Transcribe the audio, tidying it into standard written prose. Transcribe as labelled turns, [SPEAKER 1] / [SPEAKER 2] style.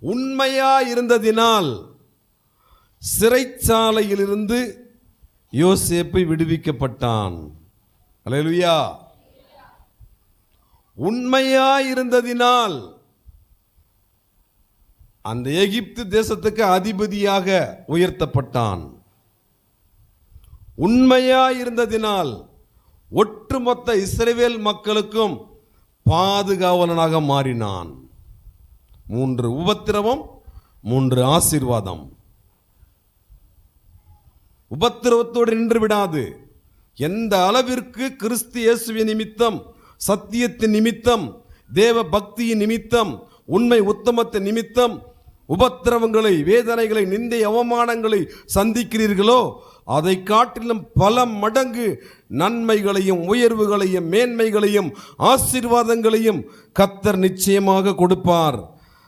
[SPEAKER 1] உண்மையாயிருந்ததினால் சிறைச்சாலையிலிருந்து யோசேப்பு விடுவிக்கப்பட்டான். அல்லேலூயா. உண்மையாயிருந்ததினால் அந்த எகிப்து தேசத்துக்கு அதிபதியாக உயர்த்தப்பட்டான். உண்மையாயிருந்ததினால் ஒட்டுமொத்த இஸ்ரவேல் மக்களுக்கும் பாதுகாவலனாக மாறினான். 3 உபத்திரவம், 3 ஆசீர்வாதம். உபத்திரவத்தோடு நின்று விடாது. எந்த அளவிற்கு கிறிஸ்து இயேசுவின் நிமித்தம், சத்தியத்தின் நிமித்தம், தேவ பக்தியின் நிமித்தம், உண்மை உத்தமத்தின் நிமித்தம் உபத்திரவங்களை, வேதனைகளை, நிந்தை, அவமானங்களை சந்திக்கிறீர்களோ அதை காட்டிலும் பல மடங்கு நன்மைகளையும் உயர்வுகளையும் மேன்மைகளையும் ஆசீர்வாதங்களையும் கர்த்தர் நிச்சயமாக கொடுப்பார்.